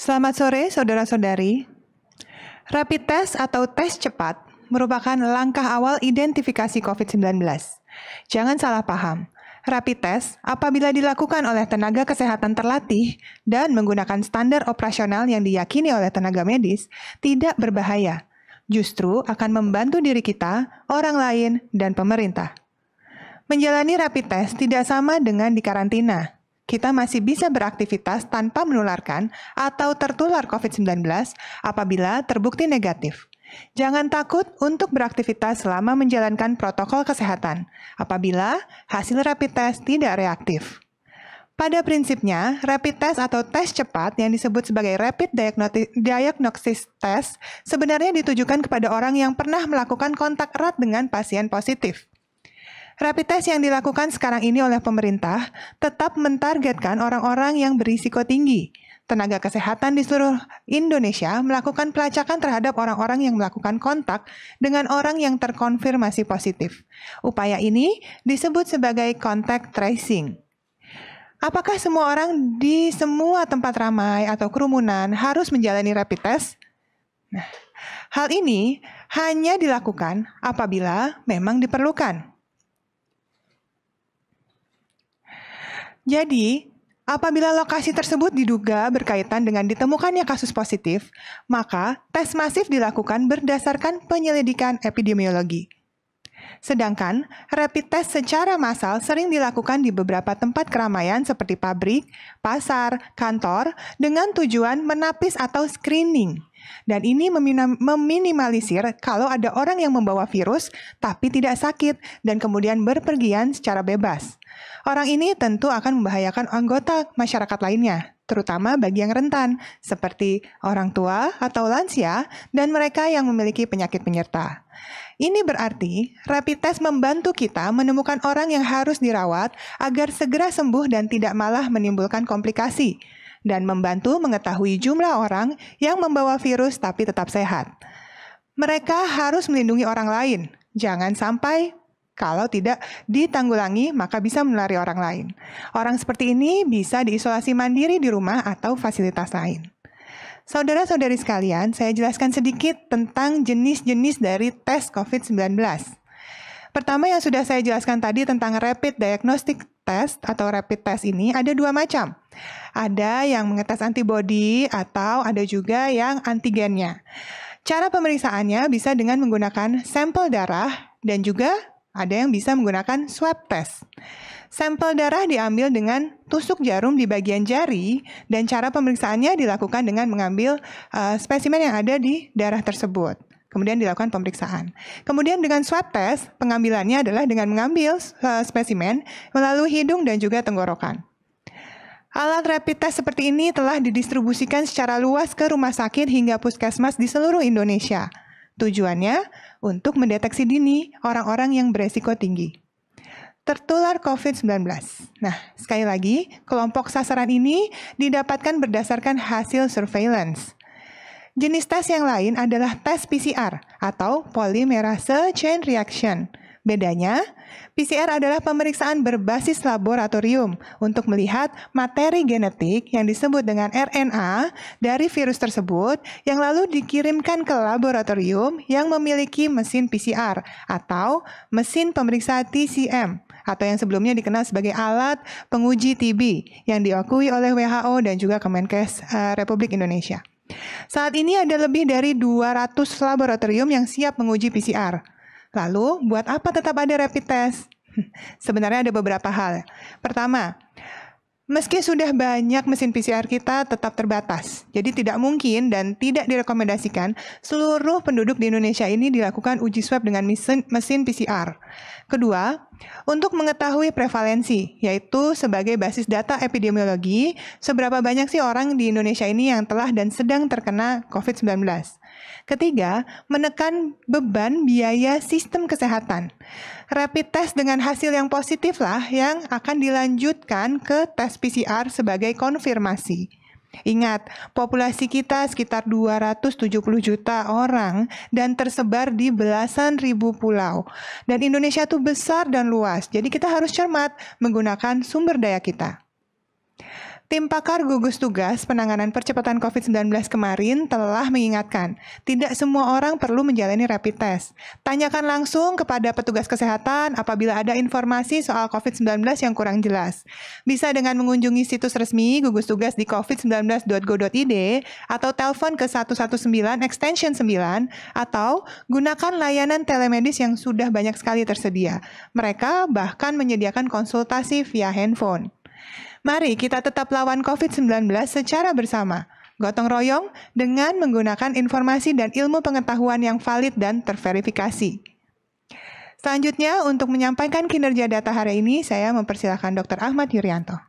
Selamat sore, saudara-saudari. Rapid test atau tes cepat merupakan langkah awal identifikasi COVID-19. Jangan salah paham. Rapid test apabila dilakukan oleh tenaga kesehatan terlatih dan menggunakan standar operasional yang diyakini oleh tenaga medis tidak berbahaya. Justru akan membantu diri kita, orang lain, dan pemerintah. Menjalani rapid test tidak sama dengan dikarantina. Kita masih bisa beraktivitas tanpa menularkan atau tertular COVID-19 apabila terbukti negatif. Jangan takut untuk beraktivitas selama menjalankan protokol kesehatan apabila hasil rapid test tidak reaktif. Pada prinsipnya, rapid test atau tes cepat yang disebut sebagai rapid diagnosis test sebenarnya ditujukan kepada orang yang pernah melakukan kontak erat dengan pasien positif. Rapid test yang dilakukan sekarang ini oleh pemerintah tetap mentargetkan orang-orang yang berisiko tinggi. Tenaga kesehatan di seluruh Indonesia melakukan pelacakan terhadap orang-orang yang melakukan kontak dengan orang yang terkonfirmasi positif. Upaya ini disebut sebagai contact tracing. Apakah semua orang di semua tempat ramai atau kerumunan harus menjalani rapid test? Nah, hal ini hanya dilakukan apabila memang diperlukan. Jadi, apabila lokasi tersebut diduga berkaitan dengan ditemukannya kasus positif, maka tes masif dilakukan berdasarkan penyelidikan epidemiologi. Sedangkan, rapid test secara massal sering dilakukan di beberapa tempat keramaian seperti pabrik, pasar, kantor, dengan tujuan menapis atau screening. Dan ini meminimalisir kalau ada orang yang membawa virus tapi tidak sakit dan kemudian berpergian secara bebas. Orang ini tentu akan membahayakan anggota masyarakat lainnya, terutama bagi yang rentan, seperti orang tua atau lansia dan mereka yang memiliki penyakit penyerta. Ini berarti rapid test membantu kita menemukan orang yang harus dirawat agar segera sembuh dan tidak malah menimbulkan komplikasi, dan membantu mengetahui jumlah orang yang membawa virus tapi tetap sehat. Mereka harus melindungi orang lain, jangan sampai kalau tidak ditanggulangi, maka bisa menulari orang lain. Orang seperti ini bisa diisolasi mandiri di rumah atau fasilitas lain. Saudara-saudari sekalian, saya jelaskan sedikit tentang jenis-jenis dari tes COVID-19. Pertama yang sudah saya jelaskan tadi tentang rapid diagnostic test atau rapid test ini ada dua macam. Ada yang mengetes antibodi atau ada juga yang antigennya. Cara pemeriksaannya bisa dengan menggunakan sampel darah dan juga ada yang bisa menggunakan swab test. Sampel darah diambil dengan tusuk jarum di bagian jari dan cara pemeriksaannya dilakukan dengan mengambil spesimen yang ada di darah tersebut. Kemudian dilakukan pemeriksaan. Kemudian dengan swab test, pengambilannya adalah dengan mengambil spesimen melalui hidung dan juga tenggorokan. Alat rapid test seperti ini telah didistribusikan secara luas ke rumah sakit hingga puskesmas di seluruh Indonesia. Tujuannya untuk mendeteksi dini orang-orang yang beresiko tinggi tertular COVID-19. Nah, sekali lagi, kelompok sasaran ini didapatkan berdasarkan hasil surveillance. Jenis tes yang lain adalah tes PCR atau polymerase chain reaction. Bedanya, PCR adalah pemeriksaan berbasis laboratorium untuk melihat materi genetik yang disebut dengan RNA dari virus tersebut yang lalu dikirimkan ke laboratorium yang memiliki mesin PCR atau mesin pemeriksa TCM atau yang sebelumnya dikenal sebagai alat penguji TB yang diakui oleh WHO dan juga Kemenkes Republik Indonesia. Saat ini ada lebih dari 200 laboratorium yang siap menguji PCR. Lalu, buat apa tetap ada rapid test? Sebenarnya ada beberapa hal. Pertama, meski sudah banyak mesin PCR kita tetap terbatas. Jadi tidak mungkin dan tidak direkomendasikan seluruh penduduk di Indonesia ini dilakukan uji swab dengan mesin PCR. Kedua, untuk mengetahui prevalensi, yaitu sebagai basis data epidemiologi, seberapa banyak sih orang di Indonesia ini yang telah dan sedang terkena COVID-19. Ketiga, menekan beban biaya sistem kesehatan. Rapid test dengan hasil yang positif lah yang akan dilanjutkan ke tes PCR sebagai konfirmasi. Ingat, populasi kita sekitar 270 juta orang dan tersebar di belasan ribu pulau. Dan Indonesia itu besar dan luas, jadi kita harus cermat menggunakan sumber daya kita. Tim pakar gugus tugas penanganan percepatan COVID-19 kemarin telah mengingatkan, tidak semua orang perlu menjalani rapid test. Tanyakan langsung kepada petugas kesehatan apabila ada informasi soal COVID-19 yang kurang jelas. Bisa dengan mengunjungi situs resmi gugus tugas di covid19.go.id atau telepon ke 119 extension 9 atau gunakan layanan telemedis yang sudah banyak sekali tersedia. Mereka bahkan menyediakan konsultasi via handphone. Mari kita tetap lawan COVID-19 secara bersama, gotong royong dengan menggunakan informasi dan ilmu pengetahuan yang valid dan terverifikasi. Selanjutnya, untuk menyampaikan kinerja data hari ini, saya mempersilahkan Dr. Ahmad Yuryanto.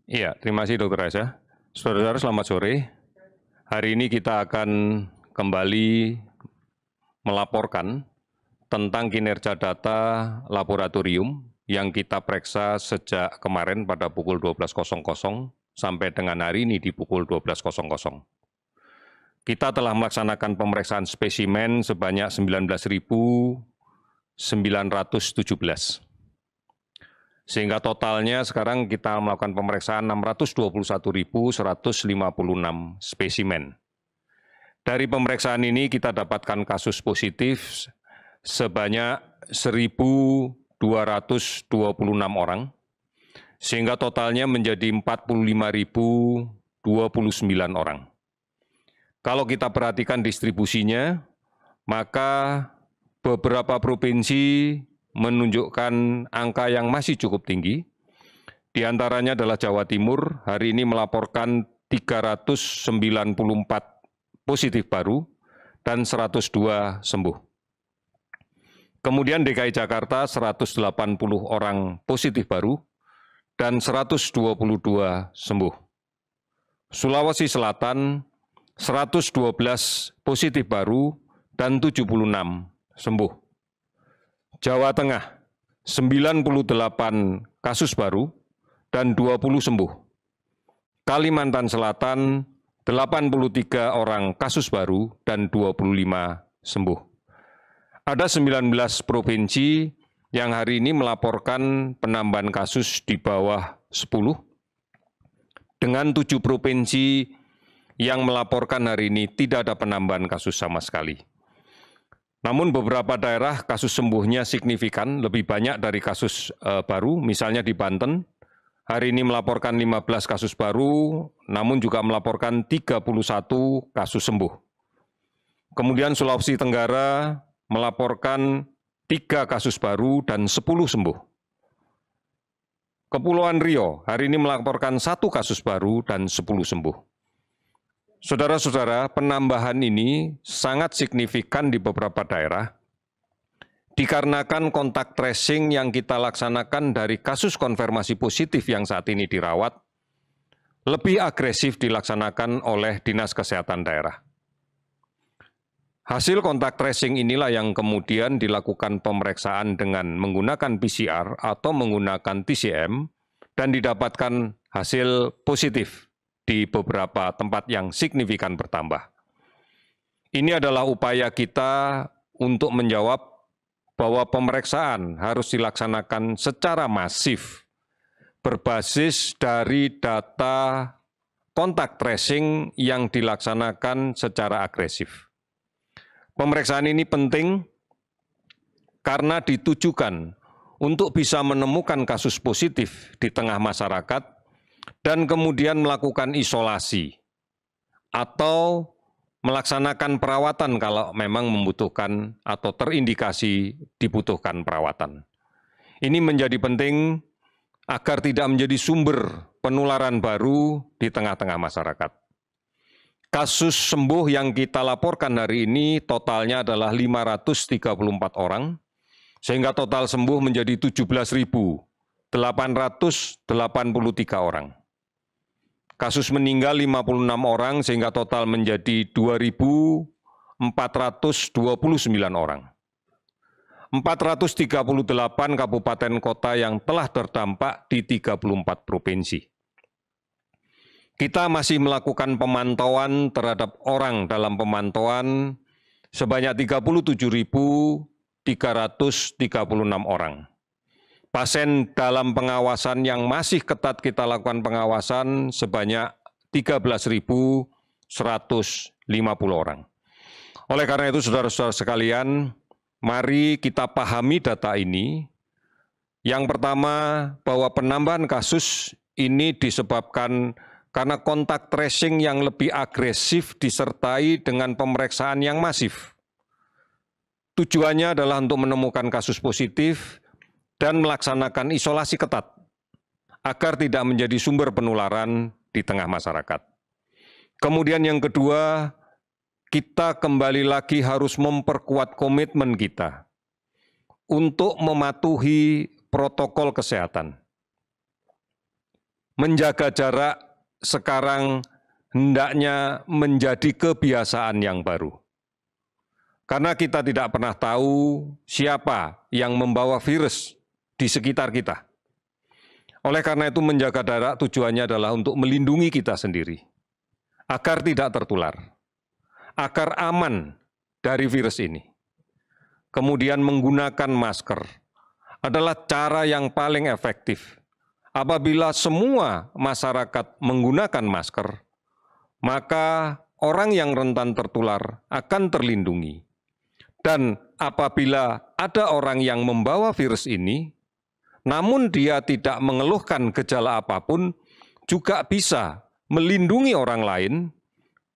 Iya, terima kasih Dr. Aisyah. Saudara-saudara selamat sore. Hari ini kita akan kembali melaporkan tentang kinerja data laboratorium yang kita periksa sejak kemarin pada pukul 12.00 sampai dengan hari ini di pukul 12.00. Kita telah melaksanakan pemeriksaan spesimen sebanyak 19.917. Sehingga totalnya sekarang kita melakukan pemeriksaan 621.156 spesimen. Dari pemeriksaan ini kita dapatkan kasus positif sebanyak 1.226 orang, sehingga totalnya menjadi 45.029 orang. Kalau kita perhatikan distribusinya, maka beberapa provinsi menunjukkan angka yang masih cukup tinggi. Di antaranya adalah Jawa Timur, hari ini melaporkan 394 positif baru dan 102 sembuh. Kemudian DKI Jakarta 180 orang positif baru dan 122 sembuh. Sulawesi Selatan 112 positif baru dan 76 sembuh. Jawa Tengah, 98 kasus baru dan 20 sembuh. Kalimantan Selatan, 83 orang kasus baru dan 25 sembuh. Ada 19 provinsi yang hari ini melaporkan penambahan kasus di bawah 10, dengan 7 provinsi yang melaporkan hari ini tidak ada penambahan kasus sama sekali. Namun beberapa daerah kasus sembuhnya signifikan, lebih banyak dari kasus baru, misalnya di Banten, hari ini melaporkan 15 kasus baru, namun juga melaporkan 31 kasus sembuh. Kemudian Sulawesi Tenggara melaporkan 3 kasus baru dan 10 sembuh. Kepulauan Riau hari ini melaporkan 1 kasus baru dan 10 sembuh. Saudara-saudara, penambahan ini sangat signifikan di beberapa daerah, dikarenakan kontak tracing yang kita laksanakan dari kasus konfirmasi positif yang saat ini dirawat, lebih agresif dilaksanakan oleh Dinas Kesehatan daerah. Hasil kontak tracing inilah yang kemudian dilakukan pemeriksaan dengan menggunakan PCR atau menggunakan TCM dan didapatkan hasil positif di beberapa tempat yang signifikan bertambah. Ini adalah upaya kita untuk menjawab bahwa pemeriksaan harus dilaksanakan secara masif, berbasis dari data kontak tracing yang dilaksanakan secara agresif. Pemeriksaan ini penting karena ditujukan untuk bisa menemukan kasus positif di tengah masyarakat dan kemudian melakukan isolasi atau melaksanakan perawatan kalau memang membutuhkan atau terindikasi dibutuhkan perawatan. Ini menjadi penting agar tidak menjadi sumber penularan baru di tengah-tengah masyarakat. Kasus sembuh yang kita laporkan hari ini totalnya adalah 534 orang, sehingga total sembuh menjadi 17.883 orang. Kasus meninggal 56 orang sehingga total menjadi 2.414 429 orang. 438 kabupaten kota yang telah terdampak di 34 provinsi. Kita masih melakukan pemantauan terhadap orang dalam pemantauan sebanyak 37.336 orang. Pasien dalam pengawasan yang masih ketat kita lakukan pengawasan sebanyak 13.150 orang. Oleh karena itu, saudara-saudara sekalian, mari kita pahami data ini. Yang pertama, bahwa penambahan kasus ini disebabkan karena kontak tracing yang lebih agresif disertai dengan pemeriksaan yang masif. Tujuannya adalah untuk menemukan kasus positif dan melaksanakan isolasi ketat agar tidak menjadi sumber penularan di tengah masyarakat. Kemudian yang kedua, kita kembali lagi harus memperkuat komitmen kita untuk mematuhi protokol kesehatan. Menjaga jarak sekarang hendaknya menjadi kebiasaan yang baru. Karena kita tidak pernah tahu siapa yang membawa virus di sekitar kita. Oleh karena itu, menjaga jarak tujuannya adalah untuk melindungi kita sendiri, agar tidak tertular, agar aman dari virus ini. Kemudian menggunakan masker adalah cara yang paling efektif. Apabila semua masyarakat menggunakan masker, maka orang yang rentan tertular akan terlindungi. Dan apabila ada orang yang membawa virus ini, namun dia tidak mengeluhkan gejala apapun, juga bisa melindungi orang lain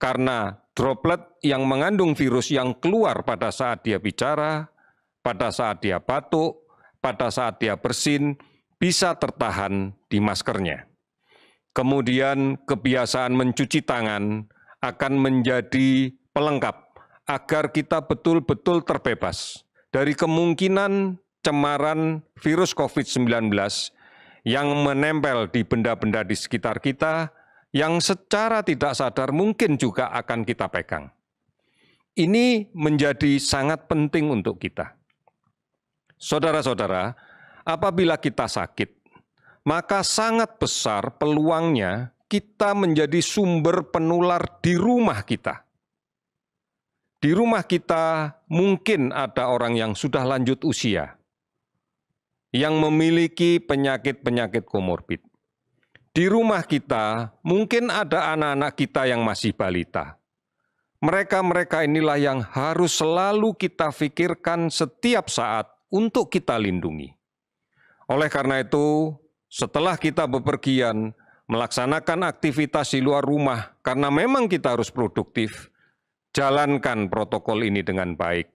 karena droplet yang mengandung virus yang keluar pada saat dia bicara, pada saat dia batuk, pada saat dia bersin, bisa tertahan di maskernya. Kemudian kebiasaan mencuci tangan akan menjadi pelengkap agar kita betul-betul terbebas dari kemungkinan cemaran virus COVID-19 yang menempel di benda-benda di sekitar kita yang secara tidak sadar mungkin juga akan kita pegang. Ini menjadi sangat penting untuk kita. Saudara-saudara, apabila kita sakit, maka sangat besar peluangnya kita menjadi sumber penular di rumah kita. Di rumah kita mungkin ada orang yang sudah lanjut usia, yang memiliki penyakit-penyakit komorbid. Di rumah kita mungkin ada anak-anak kita yang masih balita. Mereka-mereka inilah yang harus selalu kita pikirkan setiap saat untuk kita lindungi. Oleh karena itu, setelah kita bepergian, melaksanakan aktivitas di luar rumah, karena memang kita harus produktif, jalankan protokol ini dengan baik.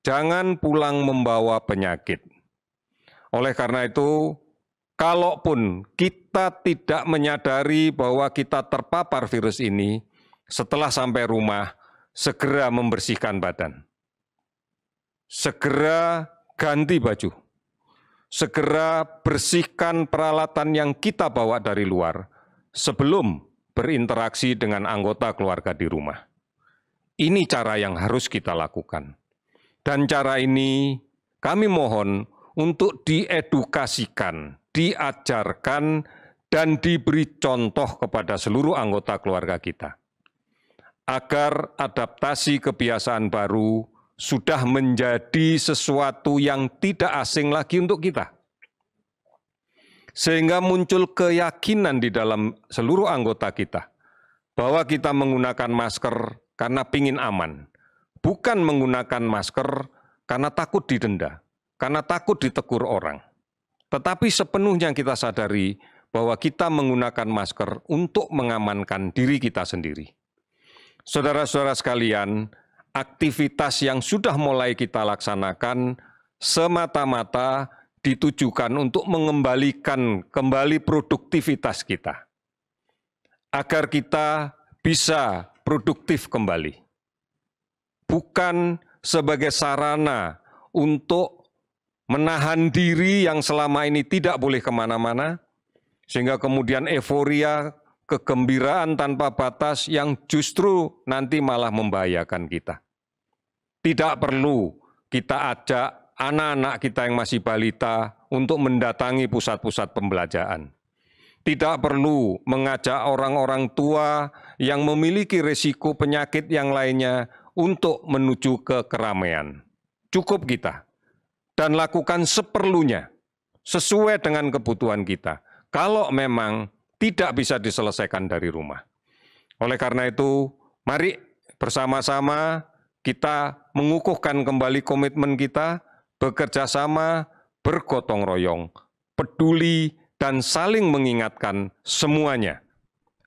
Jangan pulang membawa penyakit. Oleh karena itu, kalaupun kita tidak menyadari bahwa kita terpapar virus ini, setelah sampai rumah, segera membersihkan badan. Segera ganti baju. Segera bersihkan peralatan yang kita bawa dari luar sebelum berinteraksi dengan anggota keluarga di rumah. Ini cara yang harus kita lakukan. Dan cara ini kami mohon untuk diedukasikan, diajarkan, dan diberi contoh kepada seluruh anggota keluarga kita. Agar adaptasi kebiasaan baru sudah menjadi sesuatu yang tidak asing lagi untuk kita. Sehingga muncul keyakinan di dalam seluruh anggota kita bahwa kita menggunakan masker karena pingin aman, bukan menggunakan masker karena takut didenda, karena takut ditegur orang. Tetapi sepenuhnya kita sadari bahwa kita menggunakan masker untuk mengamankan diri kita sendiri. Saudara-saudara sekalian, aktivitas yang sudah mulai kita laksanakan semata-mata ditujukan untuk mengembalikan kembali produktivitas kita. Agar kita bisa produktif kembali. Bukan sebagai sarana untuk menahan diri yang selama ini tidak boleh kemana-mana, sehingga kemudian euforia, kegembiraan tanpa batas yang justru nanti malah membahayakan kita. Tidak perlu kita ajak anak-anak kita yang masih balita untuk mendatangi pusat-pusat pembelajaran. Tidak perlu mengajak orang-orang tua yang memiliki risiko penyakit yang lainnya untuk menuju ke keramaian. Cukup kita. Dan lakukan seperlunya, sesuai dengan kebutuhan kita. Kalau memang tidak bisa diselesaikan dari rumah. Oleh karena itu, mari bersama-sama kita mengukuhkan kembali komitmen kita, bekerja sama, bergotong royong, peduli, dan saling mengingatkan semuanya,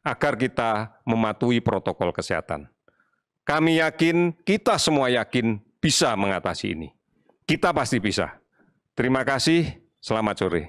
agar kita mematuhi protokol kesehatan. Kami yakin, kita semua yakin bisa mengatasi ini. Kita pasti bisa. Terima kasih, selamat sore.